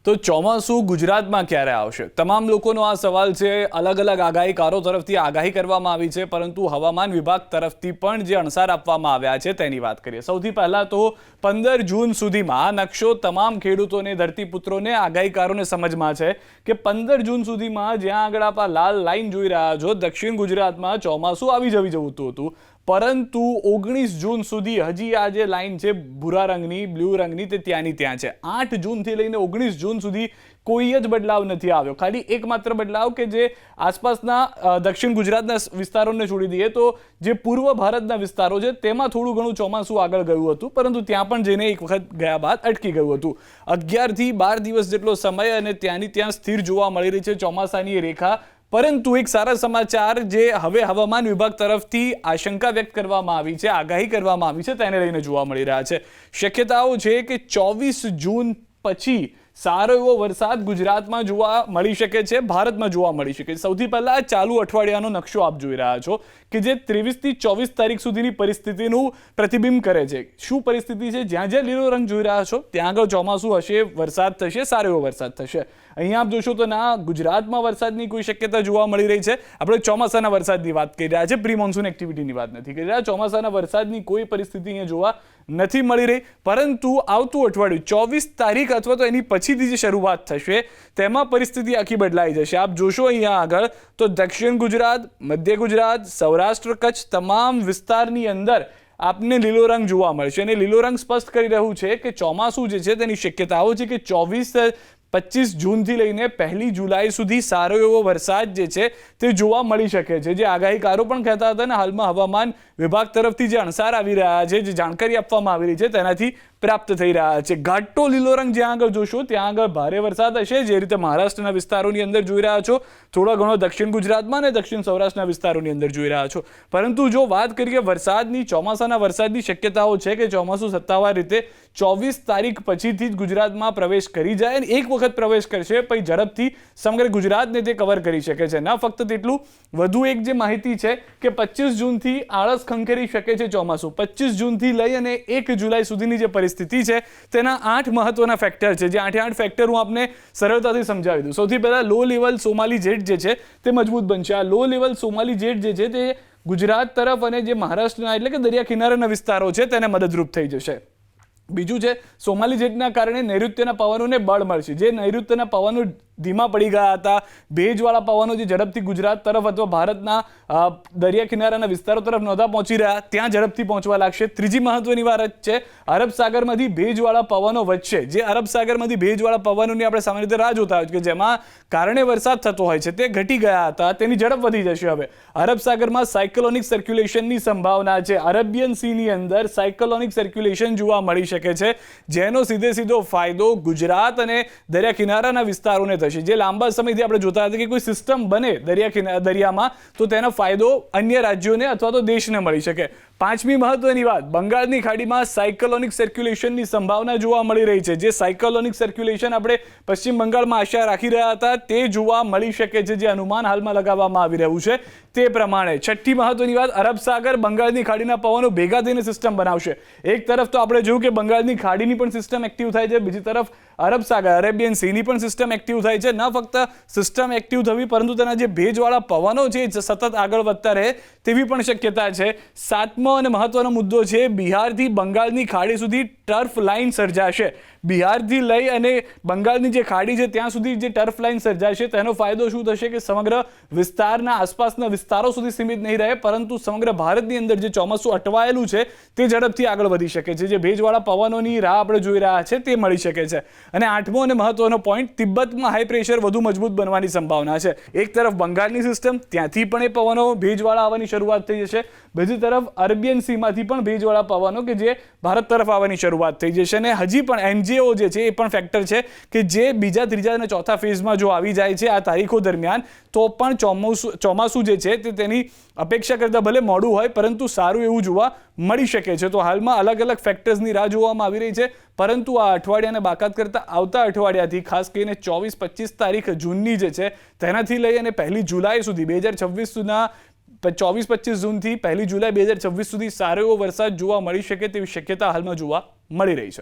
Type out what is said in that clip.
તો ચોમાસું ગુજરાતમાં ક્યારે આવશે? તમામ લોકોનો આ સવાલ છે. અલગ અલગ આગાહીકારો તરફથી આગાહી કરવામાં આવી છે, પરંતુ હવામાન વિભાગ તરફથી પણ જે અણસાર આપવામાં આવ્યા છે તેની વાત કરીએ. સૌથી પહેલા તો 15 જૂન સુધીમાં આ નકશો તમામ ખેડૂતોને, ધરતીપુત્રોને, આગાહીકારોને સમજમાં છે કે 15 જૂન સુધીમાં જ્યાં આગળ આપ લાલ લાઈન જોઈ રહ્યા છો, દક્ષિણ ગુજરાતમાં ચોમાસું આવી જવું હતું. પરંતુ 19 જૂન સુધી હજી આ જે લાઈન છે ભૂરા રંગની, બ્લુ રંગની, તે ત્યાંની ત્યાં છે. 8 જૂનથી લઈને 19 જૂન સુધી કોઈ જ બદલાવ નથી આવ્યો. ખાલી એકમાત્ર બદલાવ કે જે આસપાસના દક્ષિણ ગુજરાતના વિસ્તારોને છોડી દઈએ તો જે પૂર્વ ભારતના વિસ્તારો છે તેમાં થોડું ઘણું ચોમાસું આગળ ગયું હતું, પરંતુ ત્યાં પણ જઈને એક વખત ગયા બાદ અટકી ગયું હતું. 11 થી 12 દિવસ જેટલો સમય અને ત્યાંની ત્યાં સ્થિર જોવા મળી રહી છે ચોમાસાની રેખા. પરંતુ એક સારા સમાચાર જે હવે હવામાન વિભાગ તરફથી આશંકા વ્યક્ત કરવામાં આવી છે, આગાહી કરવામાં આવી છે, તેને લઈને જોવા મળી રહ્યા છે. શક્યતાઓ છે કે 24 જૂન પછી સારો એવો વરસાદ ગુજરાતમાં જોવા મળી શકે છે, ભારતમાં જોવા મળી શકે છે. સૌથી પહેલા ચાલુ અઠવાડિયાનો નકશો આપ જોઈ રહ્યા છો કે જે 23 થી 24 તારીખ સુધીની પરિસ્થિતિનું પ્રતિબિંબ કરે છે. શું પરિસ્થિતિ છે? જ્યાં જ્યાં લીલો રંગ જોઈ રહ્યા છો ત્યાં આગળ ચોમાસું હશે, વરસાદ થશે, સારો એવો વરસાદ થશે. અહીંયા આપ જોશો તો ના ગુજરાતમાં વરસાદની કોઈ શક્યતા જોવા મળી રહી છે. આપણે ચોમાસાના વરસાદની વાત કરી રહ્યા છે, પ્રી મોન્સૂન એક્ટિવિટીની વાત નથી કરી રહ્યા. ચોમાસાના વરસાદની કોઈ પરિસ્થિતિ અહીંયા જોવા નથી મળી રહી. પરંતુ આવતું અઠવાડિયું 24 તારીખ અથવા તો એની પછીથી જે શરૂઆત થશે તેમાં પરિસ્થિતિ આખી બદલાઈ જશે. આપ જોશો અહીંયા આગળ તો દક્ષિણ ગુજરાત, મધ્ય ગુજરાત, સૌરાષ્ટ્ર, કચ્છ તમામ વિસ્તારની અંદર આપને લીલો રંગ જોવા મળશે. અને લીલો રંગ સ્પષ્ટ કરી રહ્યું છે કે ચોમાસું જે છે તેની શક્યતાઓ છે કે 25 જૂનથી લઈને 1 જુલાઈ સુધી સારો એવો વરસાદ જે છે તે જોવા મળી શકે છે. જે આગાહીકારો પણ કહેતા હતા ને, હાલમાં હવામાન વિભાગ તરફથી જે અણસાર આવી રહ્યા છે, જે જાણકારી આપવામાં આવી રહી છે તેનાથી પ્રાપ્ત થઈ રહ્યા છે. ઘાટો લીલો રંગ જ્યાં આગળ જોશો ત્યાં આગળ ભારે વરસાદ હશે. જે રીતે મહારાષ્ટ્રના વિસ્તારોની અંદર જોઈ રહ્યા છો, થોડો ઘણો દક્ષિણ ગુજરાતમાં અને દક્ષિણ સૌરાષ્ટ્રના વિસ્તારોની અંદર જોઈ રહ્યા છો. પરંતુ જો વાત કરીએ વરસાદની, ચોમાસાના વરસાદની શક્યતાઓ છે કે ચોમાસું સત્તાવાર રીતે 24 તારીખ પછીથી જ ગુજરાતમાં પ્રવેશ કરી જાય અને એક વખત પ્રવેશ કરશે પછી ઝડપથી સમગ્ર ગુજરાતને તે કવર કરી શકે છે. ન ફક્ત તેટલું, વધુ એક જે માહિતી છે કે 25 જૂનથી આળસ ખંખેરી શકે છે ચોમાસું. 25 જૂનથી લઈ અને 1 જુલાઈ સુધીની જે પરિસ્થિતિ છે તેના 8 મહત્વના ફેક્ટર છે. જે 8 ફેક્ટર હું આપને સરળતાથી સમજાવી દઉં. સૌથી પહેલા લો લેવલ સોમાલી જેટ જે છે તે મજબૂત બનશે. આ લો લેવલ સોમાલી જેટ જે છે તે ગુજરાત તરફ અને જે મહારાષ્ટ્રના એટલે કે દરિયા કિનારાના વિસ્તારો છે તેને મદદરૂપ થઈ જશે. બીજું છે, સોમાલી જેટના કારણે નૈઋત્યના પવનોને બળ મળશે. જે નૈઋત્યના પવનો ધીમા પડી ગયા હતા, ભેજવાળા પવનો જે ઝડપથી ગુજરાત તરફ અથવા ભારતના દરિયા કિનારાના વિસ્તારો તરફ નહોતા પહોંચી રહ્યા, ત્યાં ઝડપથી પહોંચવા લાગશે. ત્રીજી મહત્વની વાત છે, અરબ સાગરમાંથી ભેજવાળા પવનો વધશે. જે અરબ સાગરમાંથી ભેજવાળા પવનોની આપણે સામાન્ય રીતે રાહ જોતા હોય કે જેમાં કારણે વરસાદ થતો હોય છે, તે ઘટી ગયા હતા, તેની ઝડપ વધી જશે. હવે અરબ સાગરમાં સાયક્લોનિક સર્ક્યુલેશનની સંભાવના છે. અરેબિયન સીની અંદર સાયક્લોનિક સર્ક્યુલેશન જોવા મળી શકે છે, જેનો સીધો ફાયદો ગુજરાત અને દરિયા કિનારાના વિસ્તારોને થશે. જે લાંબા સમયથી આપણે જોતા હતા કે કોઈ સિસ્ટમ બને દરિયામાં તો તેનો ફાયદો અન્ય રાજ્યોને અથવા તો દેશને મળી શકે. પાંચમી મહત્વની વાત, બંગાળની ખાડીમાં સાયક્લોનિક સર્ક્યુલેશનની સંભાવના જોવા મળી રહી છે. જે સાયક્લોનિક સર્ક્યુલેશન આપણે પશ્ચિમ બંગાળમાં આશા રાખી રહ્યા હતા તે જોવા મળી શકે છે. જે અનુમાન હાલમાં લગાવવામાં આવી રહ્યું છે તે પ્રમાણે. છઠ્ઠી મહત્વની વાત, અરબ સાગર, બંગાળની ખાડીના પવનો ભેગા થઈને સિસ્ટમ બનાવશે. એક તરફ તો આપણે જોયું કે બંગાળની ખાડીની પણ સિસ્ટમ એક્ટિવ થાય છે, બીજી તરફ અરબ સાગર, અરેબિયન સીની પણ સિસ્ટમ એક્ટિવ થાય છે. ન ફક્ત સિસ્ટમ એક્ટિવ થવી, પરંતુ તેના જે ભેજવાળા પવનો છે સતત આગળ વધતા રહે તેવી પણ શક્યતા છે. સાતમો અને મહત્વનો મુદ્દો છે, બિહારથી બંગાળની ખાડી સુધી ટર્ફ લાઇન સર્જાશે. બિહારથી લઈ અને બંગાળની જે ખાડી છે ત્યાં સુધી જે ટર્ફ લાઇન સર્જાશે તેનો ફાયદો શું થશે કે સમગ્ર વિસ્તારના આસપાસના વિસ્તારો સુધી સીમિત નહીં રહે, પરંતુ સમગ્ર ભારતની અંદર જે ચોમાસું અટવાયેલું છે તે ઝડપથી આગળ વધી શકે છે. જે ભેજવાળા પવનોની રાહ આપણે જોઈ રહ્યા છે તે મળી શકે છે. અને આઠમો અને મહત્વનો પોઈન્ટ, તિબ્બતમાં હાઈ પ્રેશર વધુ મજબૂત બનવાની સંભાવના છે. એક તરફ બંગાળની સિસ્ટમ, ત્યાંથી પણ એ પવનો ભેજવાળા આવવાની શરૂઆત થઈ જશે. બીજી તરફ અરેબિયન સીમાંથી પણ ભેજવાળા પવનો કે જે ભારત તરફ આવવાની શરૂઆત થઈ જશે. અને હજી પણ એમજેઓ જે છે એ પણ ફેક્ટર છે કે જે બીજા, ત્રીજા અને ચોથા ફેઝમાં જો આવી જાય છે આ તારીખો દરમિયાન, તો પણ ચોમાસું જે છે તે તેની અપેક્ષા કરતાં ભલે મોડું હોય પરંતુ સારું એવું જોવા મળી શકે છે. તો હાલમાં અલગ અલગ ફેક્ટર્સની રાહ જોવામાં આવી રહી છે, પરંતુ આ અઠવાડિયાને બાકાત કરતા આવતા અઠવાડિયાથી ખાસ કરીને 24-25 તારીખ જૂનની જે છે તેનાથી લઈ અને 1 જુલાઈ સુધી 2026 સુધીના 24-25 જૂનથી 1 જુલાઈ 2026 સુધી સારો એવો વરસાદ જોવા મળી શકે તેવી શક્યતા હાલમાં જોવા મળી રહી છે.